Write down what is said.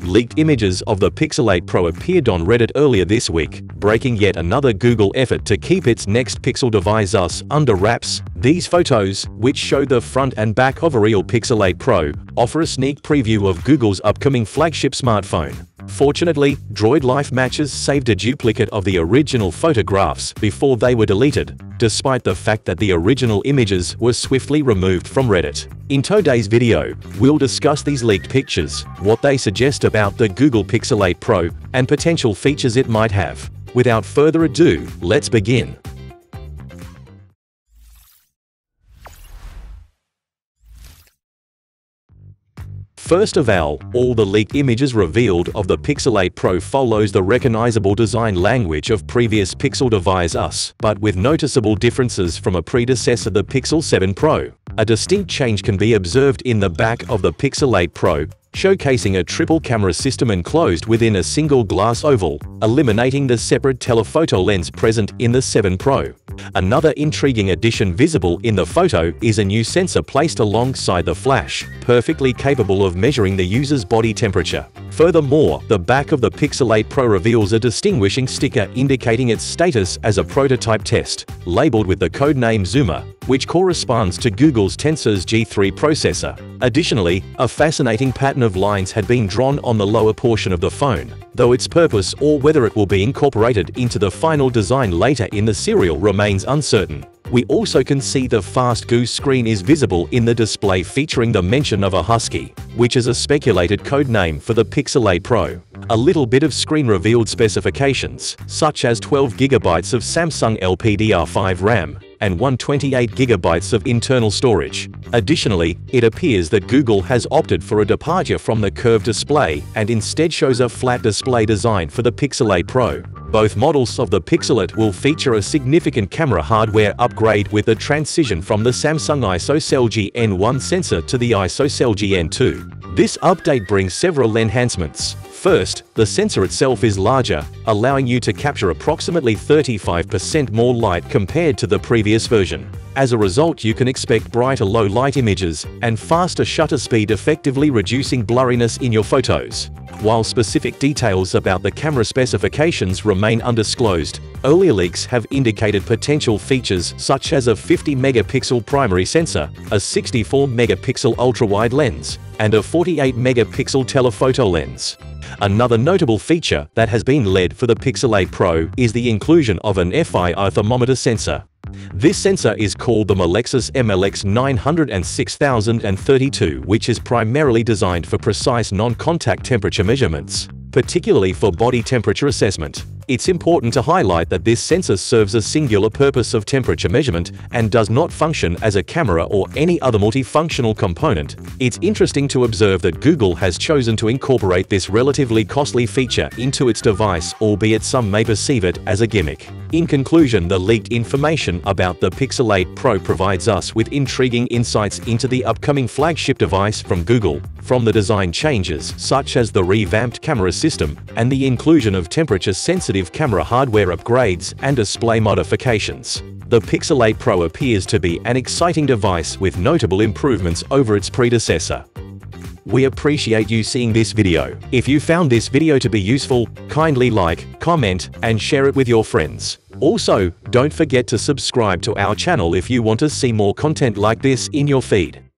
Leaked images of the Pixel 8 Pro appeared on Reddit earlier this week, breaking yet another Google effort to keep its next Pixel device under wraps. These photos, which show the front and back of a real Pixel 8 Pro, offer a sneak preview of Google's upcoming flagship smartphone. Fortunately, Droid Life Matches saved a duplicate of the original photographs before they were deleted, despite the fact that the original images were swiftly removed from Reddit. In today's video, we'll discuss these leaked pictures, what they suggest about the Google Pixel 8 Pro, and potential features it might have. Without further ado, let's begin. First of all the leaked images revealed of the Pixel 8 Pro follows the recognizable design language of previous Pixel devices, but with noticeable differences from a predecessor, the Pixel 7 Pro. A distinct change can be observed in the back of the Pixel 8 Pro, showcasing a triple camera system enclosed within a single glass oval, eliminating the separate telephoto lens present in the 7 Pro. Another intriguing addition visible in the photo is a new sensor placed alongside the flash, perfectly capable of measuring the user's body temperature. Furthermore, the back of the Pixel 8 Pro reveals a distinguishing sticker indicating its status as a prototype test, labeled with the codename Zoomer, which corresponds to Google's Tensor's G3 processor. Additionally, a fascinating pattern of lines had been drawn on the lower portion of the phone, though its purpose or whether it will be incorporated into the final design later in the serial remains uncertain. We also can see the fast goose screen is visible in the display, featuring the mention of a husky, which is a speculated code name for the Pixel 8 Pro. A little bit of screen revealed specifications, such as 12GB of Samsung LPDDR5 RAM and 128GB of internal storage. Additionally, it appears that Google has opted for a departure from the curved display and instead shows a flat display design for the Pixel 8 Pro. Both models of the Pixel 8 will feature a significant camera hardware upgrade with the transition from the Samsung ISOCELL GN1 sensor to the ISOCELL GN2. This update brings several enhancements. First, the sensor itself is larger, allowing you to capture approximately 35% more light compared to the previous version. As a result, you can expect brighter low-light images and faster shutter speed, effectively reducing blurriness in your photos. While specific details about the camera specifications remain undisclosed, earlier leaks have indicated potential features such as a 50-megapixel primary sensor, a 64-megapixel ultra-wide lens, and a 48-megapixel telephoto lens. Another notable feature that has been led for the Pixel 8 Pro is the inclusion of an FIR thermometer sensor. This sensor is called the Melexis MLX 906032, which is primarily designed for precise non-contact temperature measurements, particularly for body temperature assessment. It's important to highlight that this sensor serves a singular purpose of temperature measurement and does not function as a camera or any other multifunctional component. It's interesting to observe that Google has chosen to incorporate this relatively costly feature into its device, albeit some may perceive it as a gimmick. In conclusion, the leaked information about the Pixel 8 Pro provides us with intriguing insights into the upcoming flagship device from Google. From the design changes, such as the revamped camera system and the inclusion of temperature-sensitive camera hardware upgrades and display modifications, the Pixel 8 Pro appears to be an exciting device with notable improvements over its predecessor. We appreciate you seeing this video. If you found this video to be useful, kindly like, comment, and share it with your friends. Also, don't forget to subscribe to our channel if you want to see more content like this in your feed.